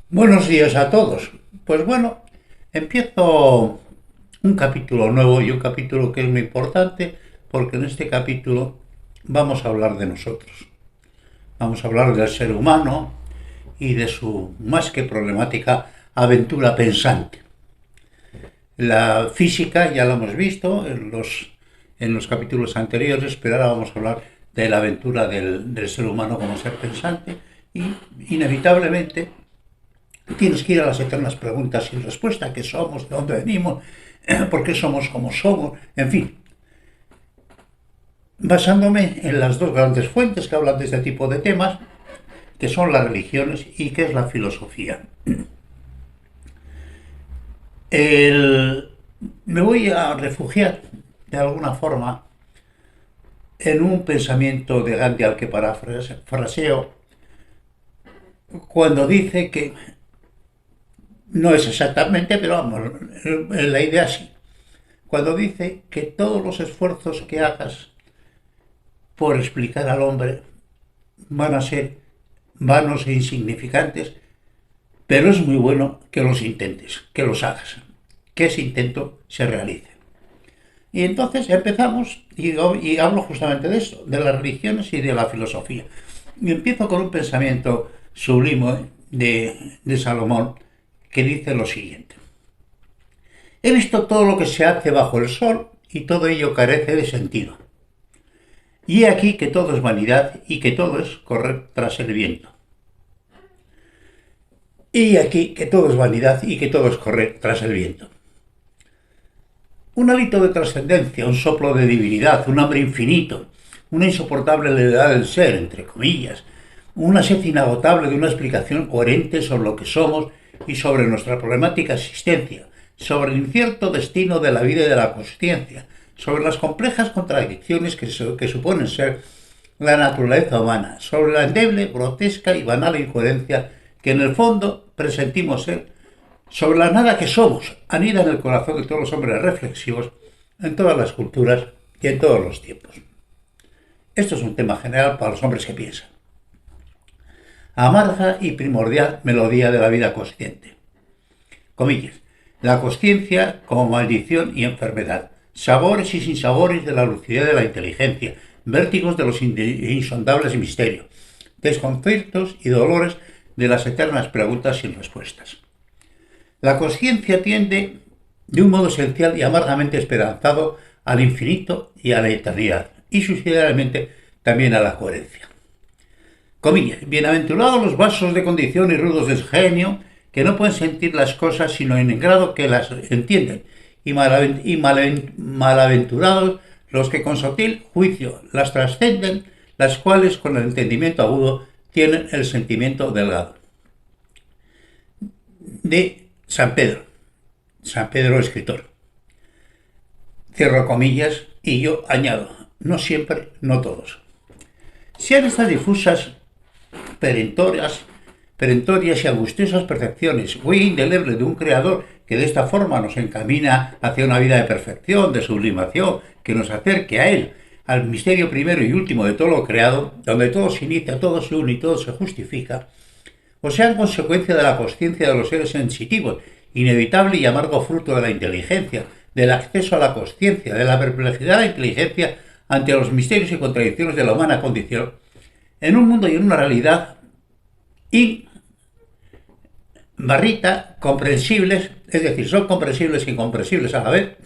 Buenos días a todos. Pues bueno, empiezo un capítulo nuevo y un capítulo que es muy importante porque en este capítulo vamos a hablar de nosotros. Vamos a hablar del ser humano y de su más que problemática aventura pensante. La física ya lo hemos visto en los capítulos anteriores, pero ahora vamos a hablar de la aventura del ser humano como ser pensante y inevitablemente tienes que ir a las eternas preguntas sin respuesta: ¿qué somos? ¿De dónde venimos? ¿Por qué somos como somos? En fin, basándome en las dos grandes fuentes que hablan de este tipo de temas, que son las religiones y que es la filosofía. El- Me voy a refugiar, de alguna forma, en un pensamiento de Gandhi al que parafraseo cuando dice que no es exactamente, pero vamos, la idea sí. Cuando dice que todos los esfuerzos que hagas por explicar al hombre van a ser vanos e insignificantes, pero es muy bueno que los intentes, que los hagas, que ese intento se realice. Y entonces empezamos y hablo justamente de eso, de las religiones y de la filosofía. Y empiezo con un pensamiento sublime de Salomón que dice lo siguiente: he visto todo lo que se hace bajo el sol y todo ello carece de sentido. Y he aquí que todo es vanidad y que todo es correr tras el viento. Y aquí que todo es vanidad y que todo es correr tras el viento. Un hálito de trascendencia, un soplo de divinidad, un hambre infinito, una insoportable levedad del ser, entre comillas, una sed inagotable de una explicación coherente sobre lo que somos y sobre nuestra problemática existencia, sobre el incierto destino de la vida y de la consciencia, sobre las complejas contradicciones que suponen ser la naturaleza humana, sobre la endeble, grotesca y banal incoherencia que en el fondo presentimos ser, sobre la nada que somos, anida en el corazón de todos los hombres reflexivos, en todas las culturas y en todos los tiempos. Esto es un tema general para los hombres que piensan. Amarga y primordial melodía de la vida consciente. Comillas. La conciencia como maldición y enfermedad. Sabores y sinsabores de la lucidez de la inteligencia. Vértigos de los insondables misterios. Desconciertos y dolores de las eternas preguntas sin respuestas. La conciencia tiende, de un modo esencial y amargamente esperanzado, al infinito y a la eternidad, y sucesivamente también a la coherencia. Comillas, bienaventurados los vasos de condición y rudos de genio, que no pueden sentir las cosas sino en el grado que las entienden, y malaventurados los que con sutil juicio las trascenden, las cuales con el entendimiento agudo tienen el sentimiento delgado. De San Pedro escritor. Cierro comillas y yo añado, no siempre, no todos. Sean estas difusas, perentorias y angustiosas percepciones, huella indeleble de un creador que de esta forma nos encamina hacia una vida de perfección, de sublimación, que nos acerque a él, al misterio primero y último de todo lo creado, donde todo se inicia, todo se une y todo se justifica, o sea, en consecuencia de la consciencia de los seres sensitivos, inevitable y amargo fruto de la inteligencia, del acceso a la consciencia, de la perplejidad de la inteligencia ante los misterios y contradicciones de la humana condición, en un mundo y en una realidad barrita, comprensibles, es decir, son comprensibles e incomprensibles a la vez,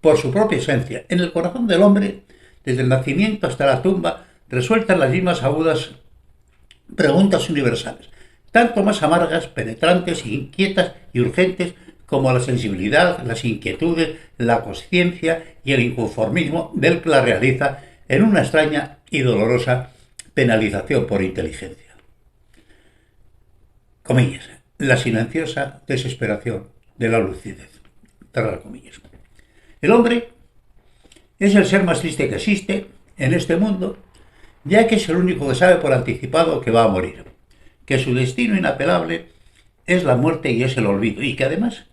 por su propia esencia. En el corazón del hombre, desde el nacimiento hasta la tumba, resueltan las mismas agudas preguntas universales, tanto más amargas, penetrantes, inquietas y urgentes como la sensibilidad, las inquietudes, la conciencia y el inconformismo del que la realiza en una extraña y dolorosa penalización por inteligencia. Comillas, la silenciosa desesperación de la lucidez. Cerrar comillas. El hombre es el ser más triste que existe en este mundo, ya que es el único que sabe por anticipado que va a morir, que su destino inapelable es la muerte y es el olvido, y que además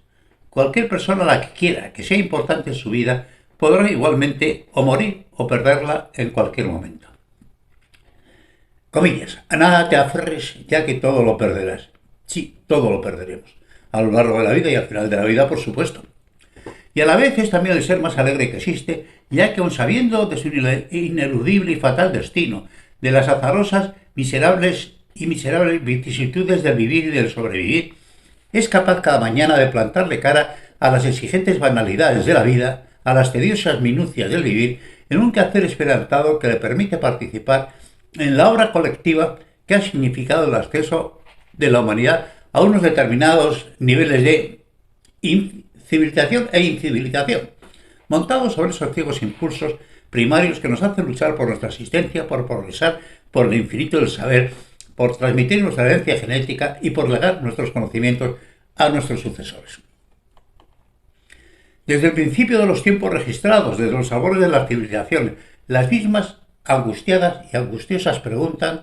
cualquier persona a la que quiera que sea importante en su vida podrá igualmente o morir o perderla en cualquier momento. Comillas, a nada te aferres ya que todo lo perderás. Sí, todo lo perderemos. A lo largo de la vida y al final de la vida, por supuesto. Y a la vez es también el ser más alegre que existe, ya que aun sabiendo de su ineludible y fatal destino, de las azarosas, miserables vicisitudes del vivir y del sobrevivir, es capaz cada mañana de plantarle cara a las exigentes banalidades de la vida, a las tediosas minucias del vivir, en un quehacer esperanzado que le permite participar en la obra colectiva que ha significado el acceso de la humanidad a unos determinados niveles de civilización e incivilización, montados sobre esos ciegos impulsos primarios que nos hacen luchar por nuestra existencia, por progresar, por el infinito del saber, por transmitir nuestra herencia genética y por legar nuestros conocimientos a nuestros sucesores. Desde el principio de los tiempos registrados, desde los sabores de las civilizaciones, las mismas angustiadas y angustiosas preguntas,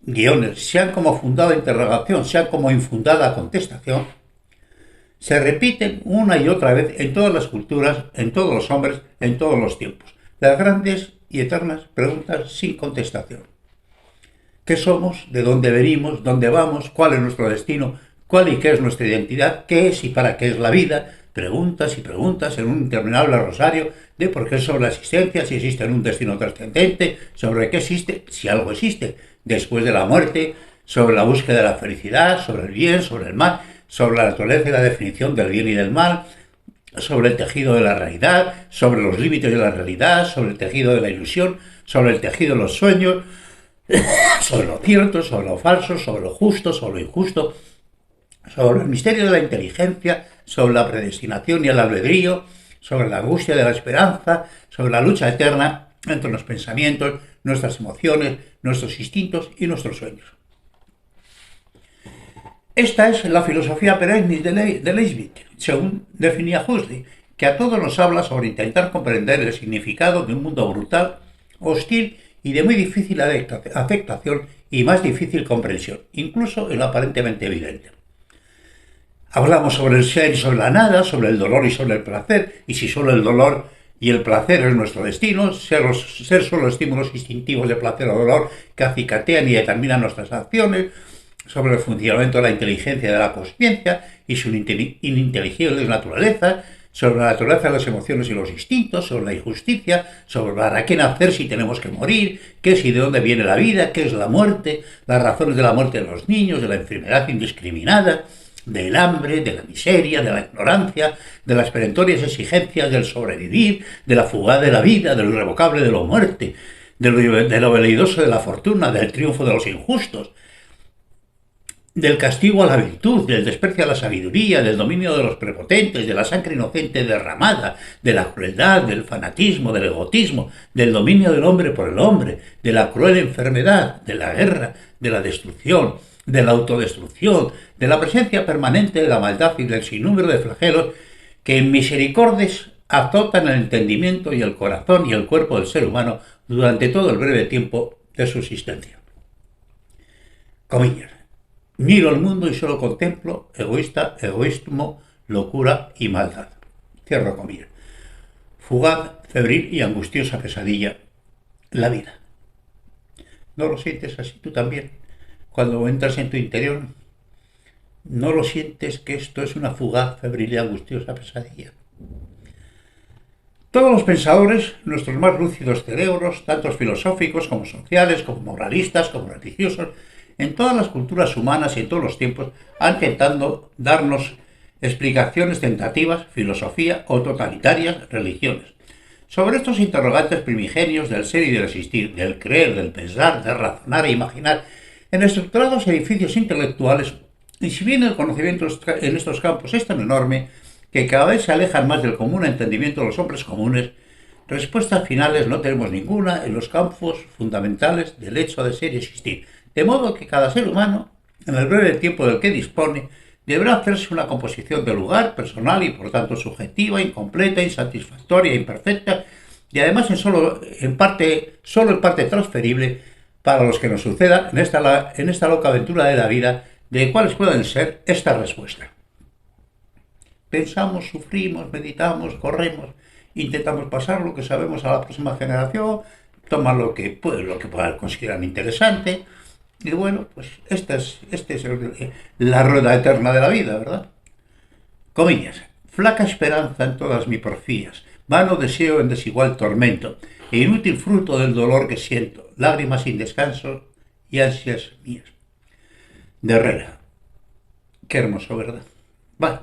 guiones, sean como fundada interrogación, sean como infundada contestación, se repiten una y otra vez en todas las culturas, en todos los hombres, en todos los tiempos. Las grandes y eternas preguntas sin contestación. ¿Qué somos? ¿De dónde venimos? ¿Dónde vamos? ¿Cuál es nuestro destino? ¿Cuál y qué es nuestra identidad? ¿Qué es y para qué es la vida? Preguntas y preguntas en un interminable rosario de por qué sobre la existencia, si existe un destino trascendente, sobre qué existe, si algo existe, después de la muerte, sobre la búsqueda de la felicidad, sobre el bien, sobre el mal, sobre la naturaleza y la definición del bien y del mal, sobre el tejido de la realidad, sobre los límites de la realidad, sobre el tejido de la ilusión, sobre el tejido de los sueños, sobre lo cierto, sobre lo falso, sobre lo justo, sobre lo injusto, sobre el misterio de la inteligencia, sobre la predestinación y el albedrío, sobre la angustia de la esperanza, sobre la lucha eterna entre los pensamientos, nuestras emociones, nuestros instintos y nuestros sueños. Esta es la filosofía perenne de Leibniz, según definía Huxley, que a todos nos habla sobre intentar comprender el significado de un mundo brutal, hostil y de muy difícil aceptación y más difícil comprensión, incluso en lo aparentemente evidente. Hablamos sobre el ser y sobre la nada, sobre el dolor y sobre el placer, y si solo el dolor y el placer es nuestro destino, ser solo estímulos instintivos de placer o dolor que acicatean y determinan nuestras acciones, sobre el funcionamiento de la inteligencia y de la conciencia y su ininteligible naturaleza, sobre la naturaleza de las emociones y los instintos, sobre la injusticia, sobre para qué nacer si tenemos que morir, qué es y de dónde viene la vida, qué es la muerte, las razones de la muerte de los niños, de la enfermedad indiscriminada, del hambre, de la miseria, de la ignorancia, de las perentorias exigencias del sobrevivir, de la fuga de la vida, de lo irrevocable de la muerte, de lo veleidoso de la fortuna, del triunfo de los injustos, del castigo a la virtud, del desprecio a la sabiduría, del dominio de los prepotentes, de la sangre inocente derramada, de la crueldad, del fanatismo, del egotismo, del dominio del hombre por el hombre, de la cruel enfermedad, de la guerra, de la destrucción, de la autodestrucción, de la presencia permanente de la maldad y del sinnúmero de flagelos que en misericordias azotan el entendimiento y el corazón y el cuerpo del ser humano durante todo el breve tiempo de su existencia. Comillas. Miro al mundo y solo contemplo egoísmo, locura y maldad. Cierro comillas. Fugaz, febril y angustiosa pesadilla. La vida. ¿No lo sientes así tú también? Cuando entras en tu interior, ¿no lo sientes que esto es una fugaz, febril y angustiosa pesadilla? Todos los pensadores, nuestros más lúcidos cerebros, tanto filosóficos como sociales, como moralistas, como religiosos, en todas las culturas humanas y en todos los tiempos, han intentado darnos explicaciones tentativas, filosofía o totalitarias religiones. Sobre estos interrogantes primigenios del ser y del existir, del creer, del pensar, del razonar e imaginar, en estructurados edificios intelectuales, y si bien el conocimiento en estos campos es tan enorme que cada vez se alejan más del común entendimiento de los hombres comunes, respuestas finales no tenemos ninguna en los campos fundamentales del hecho de ser y existir. De modo que cada ser humano, en el breve tiempo del que dispone, deberá hacerse una composición de lugar personal y por tanto subjetiva, incompleta, insatisfactoria, imperfecta y además solo en parte transferible para los que nos suceda en esta loca aventura de la vida, de cuáles pueden ser estas respuestas. Pensamos, sufrimos, meditamos, corremos, intentamos pasar lo que sabemos a la próxima generación, toman lo que puedan considerar interesante, Y bueno, pues esta es la rueda eterna de la vida, ¿verdad? Comillas. Flaca esperanza en todas mis porfías, vano deseo en desigual tormento, e inútil fruto del dolor que siento, lágrimas sin descanso y ansias mías. De Herrera. Qué hermoso, ¿verdad? Vale.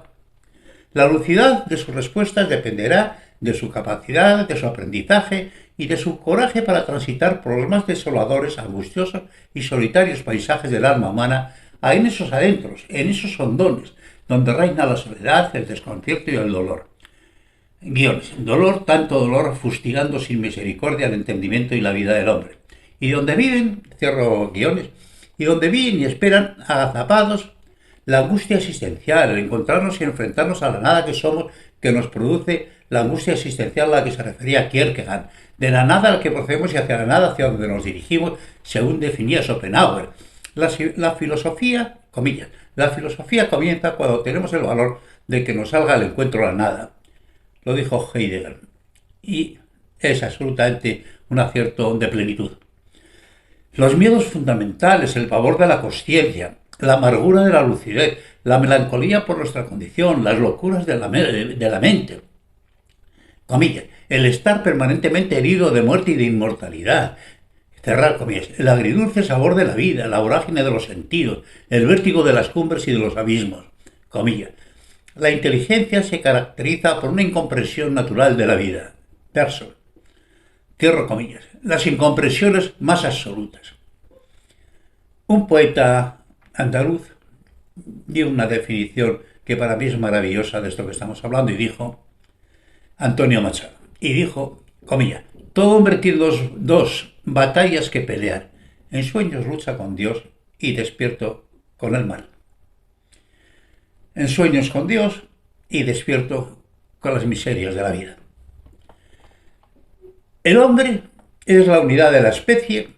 La lucidez de sus respuestas dependerá de su capacidad, de su aprendizaje y de su coraje para transitar por los más desoladores, angustiosos y solitarios paisajes del alma humana, en esos adentros, en esos hondones, donde reina la soledad, el desconcierto y el dolor. Guiones. Dolor, tanto dolor, fustigando sin misericordia el entendimiento y la vida del hombre. Y donde viven, cierro guiones, y donde viven y esperan agazapados la angustia existencial, el encontrarnos y enfrentarnos a la nada que somos, que nos produce la angustia existencial a la que se refería Kierkegaard, de la nada al que procedemos y hacia la nada hacia donde nos dirigimos, según definía Schopenhauer. La filosofía, comillas, la filosofía comienza cuando tenemos el valor de que nos salga al encuentro la nada. Lo dijo Heidegger. Y es absolutamente un acierto de plenitud. Los miedos fundamentales, el pavor de la consciencia, la amargura de la lucidez, la melancolía por nuestra condición, las locuras de la mente, comillas, el estar permanentemente herido de muerte y de inmortalidad, cerrar comillas, el agridulce sabor de la vida, la vorágine de los sentidos, el vértigo de las cumbres y de los abismos, comillas. La inteligencia se caracteriza por una incomprensión natural de la vida. Verso. Cierro comillas. Las incomprensiones más absolutas. Un poeta andaluz dio una definición que para mí es maravillosa de esto que estamos hablando y dijo, Antonio Machado, y dijo, comillas, todo hombre tiene dos batallas que pelear. En sueños lucha con Dios y despierto con el mal. En sueños con Dios y despierto con las miserias de la vida. El hombre es la unidad de la especie,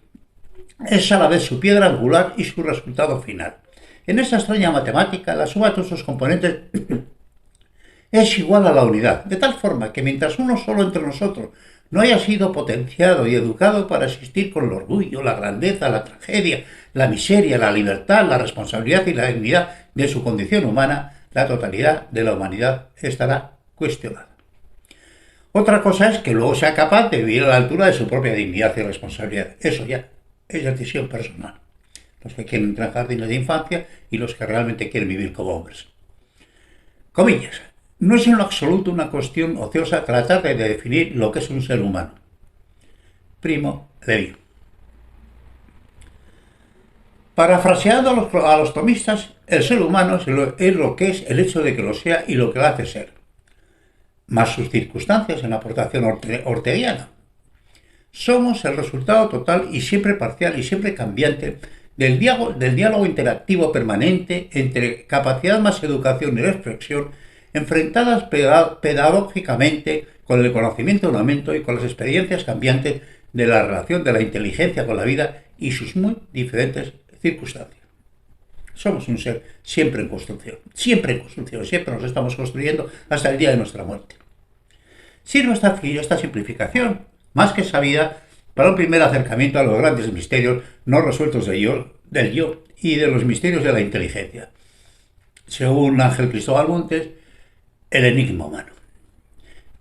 es a la vez su piedra angular y su resultado final. En esta extraña matemática, la suma de todos sus componentes es igual a la unidad, de tal forma que mientras uno solo entre nosotros no haya sido potenciado y educado para existir con el orgullo, la grandeza, la tragedia, la miseria, la libertad, la responsabilidad y la dignidad de su condición humana, la totalidad de la humanidad estará cuestionada. Otra cosa es que luego sea capaz de vivir a la altura de su propia dignidad y responsabilidad. Eso ya es decisión personal. Los que quieren entrar en jardines de infancia y los que realmente quieren vivir como hombres. Comillas. No es en lo absoluto una cuestión ociosa tratar de definir lo que es un ser humano. Primo Levi. Parafraseando a los tomistas, el ser humano es lo que es el hecho de que lo sea y lo que lo hace ser, más sus circunstancias en la aportación orteguiana. Somos el resultado total y siempre parcial y siempre cambiante del diálogo interactivo permanente entre capacidad más educación y reflexión, enfrentadas pedagógicamente con el conocimiento en aumento y con las experiencias cambiantes de la relación de la inteligencia con la vida y sus muy diferentes circunstancias. Somos un ser siempre en construcción, siempre nos estamos construyendo hasta el día de nuestra muerte. Sirve esta simplificación, más que sabida, para un primer acercamiento a los grandes misterios no resueltos del yo y de los misterios de la inteligencia. Según Ángel Cristóbal Montes, el enigma humano.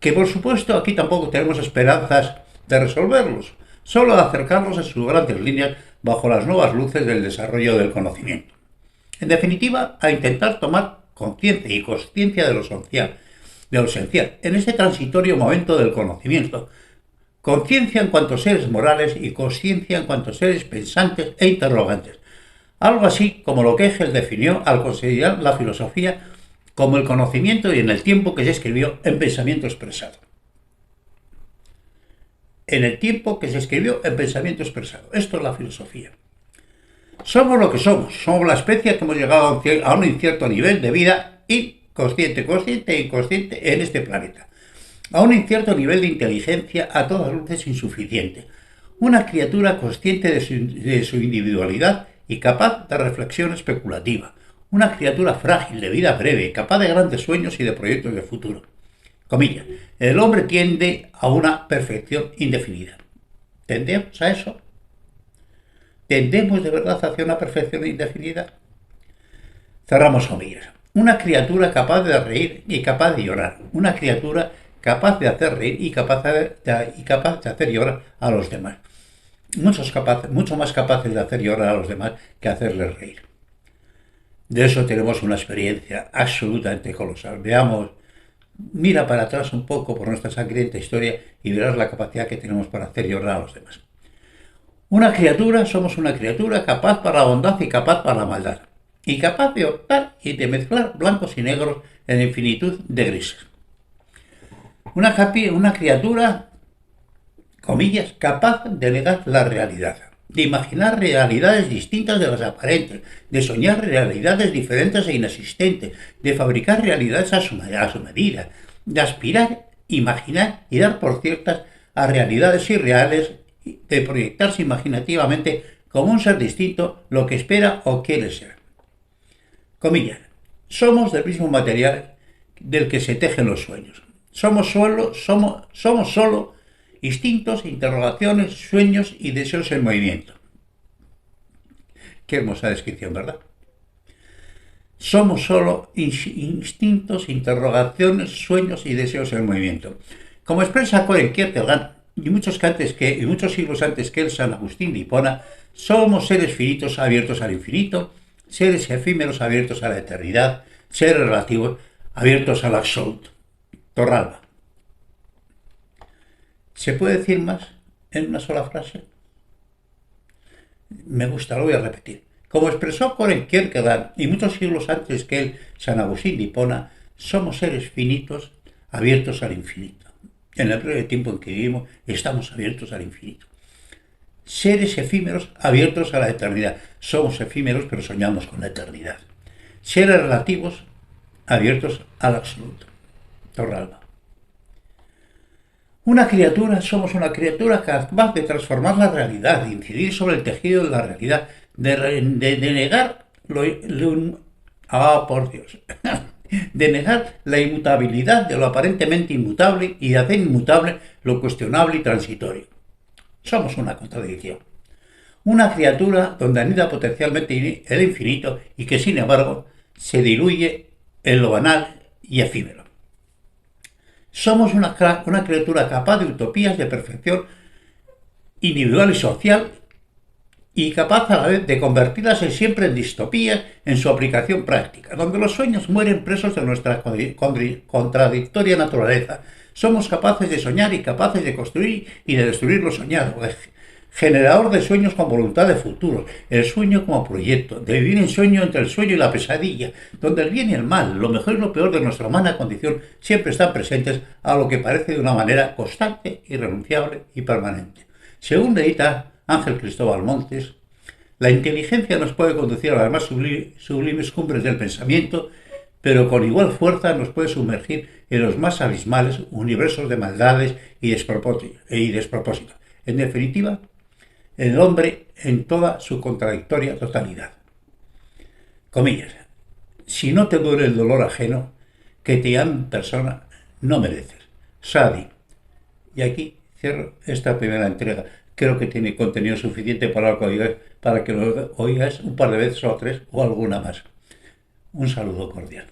Que por supuesto aquí tampoco tenemos esperanzas de resolverlos, solo de acercarlos en sus grandes líneas bajo las nuevas luces del desarrollo del conocimiento. En definitiva, a intentar tomar conciencia y consciencia de lo esencial, en ese transitorio momento del conocimiento. Conciencia en cuanto a seres morales y consciencia en cuanto a seres pensantes e interrogantes. Algo así como lo que Hegel definió al considerar la filosofía como el conocimiento y en el tiempo que se escribió en pensamiento expresado. En el tiempo que se escribió en pensamiento expresado. Esto es la filosofía. Somos lo que somos la especie que hemos llegado a un incierto nivel de vida inconsciente, consciente e inconsciente en este planeta. A un incierto nivel de inteligencia a todas luces insuficiente. Una criatura consciente de su individualidad y capaz de reflexión especulativa. Una criatura frágil, de vida breve, capaz de grandes sueños y de proyectos de futuro. Comillas. El hombre tiende a una perfección indefinida. ¿Tendemos a eso? ¿Tendemos de verdad hacia una perfección indefinida? Cerramos comillas. Una criatura capaz de reír y capaz de llorar. Una criatura capaz de hacer reír y capaz de hacer llorar a los demás. Mucho más capaces de hacer llorar a los demás que hacerles reír. De eso tenemos una experiencia absolutamente colosal. Veamos, mira para atrás un poco por nuestra sangrienta historia y verás la capacidad que tenemos para hacer llorar a los demás. Somos una criatura capaz para la bondad y capaz para la maldad. Y capaz de optar y de mezclar blancos y negros en infinitud de grises. Una criatura, comillas, capaz de negar la realidad, de imaginar realidades distintas de las aparentes, de soñar realidades diferentes e inexistentes, de fabricar realidades a su medida, de aspirar, imaginar y dar por ciertas a realidades irreales, de proyectarse imaginativamente como un ser distinto lo que espera o quiere ser. Comillas, somos del mismo material del que se tejen los sueños. Somos solo instintos, interrogaciones, sueños y deseos en movimiento. Qué hermosa descripción, ¿verdad? Somos solo instintos, interrogaciones, sueños y deseos en movimiento. Como expresa Søren Kierkegaard y muchos siglos antes que el San Agustín de Hipona, somos seres finitos abiertos al infinito, seres efímeros abiertos a la eternidad, seres relativos abiertos al absoluto. Torralba. ¿Se puede decir más en una sola frase? Me gusta, lo voy a repetir. Como expresó Søren Kierkegaard y muchos siglos antes que él, San Agustín de Hipona, somos seres finitos abiertos al infinito. En el breve tiempo en que vivimos estamos abiertos al infinito. Seres efímeros abiertos a la eternidad. Somos efímeros pero soñamos con la eternidad. Seres relativos abiertos al absoluto. Torralba. Somos una criatura capaz de transformar la realidad, de incidir sobre el tejido de la realidad, de negar por Dios, de negar la inmutabilidad de lo aparentemente inmutable y de hacer inmutable lo cuestionable y transitorio. Somos una contradicción. Una criatura donde anida potencialmente el infinito y que sin embargo se diluye en lo banal y efímero. Somos una criatura capaz de utopías de perfección individual y social y capaz a la vez de convertirlas siempre en distopías en su aplicación práctica, donde los sueños mueren presos de nuestra contradictoria naturaleza. Somos capaces de soñar y capaces de construir y de destruir lo soñado. Generador de sueños con voluntad de futuro, el sueño como proyecto, de vivir en sueño entre el sueño y la pesadilla, donde el bien y el mal, lo mejor y lo peor de nuestra humana condición siempre están presentes a lo que parece de una manera constante, irrenunciable y permanente. Según medita Ángel Cristóbal Montes, la inteligencia nos puede conducir a las más sublimes cumbres del pensamiento, pero con igual fuerza nos puede sumergir en los más abismales universos de maldades y despropósitos. En definitiva, el hombre en toda su contradictoria totalidad. Comillas. Si no te duele el dolor ajeno, que te llamen persona, no mereces. Sadi. Y aquí cierro esta primera entrega. Creo que tiene contenido suficiente para que lo oigas un par de veces o tres o alguna más. Un saludo cordial.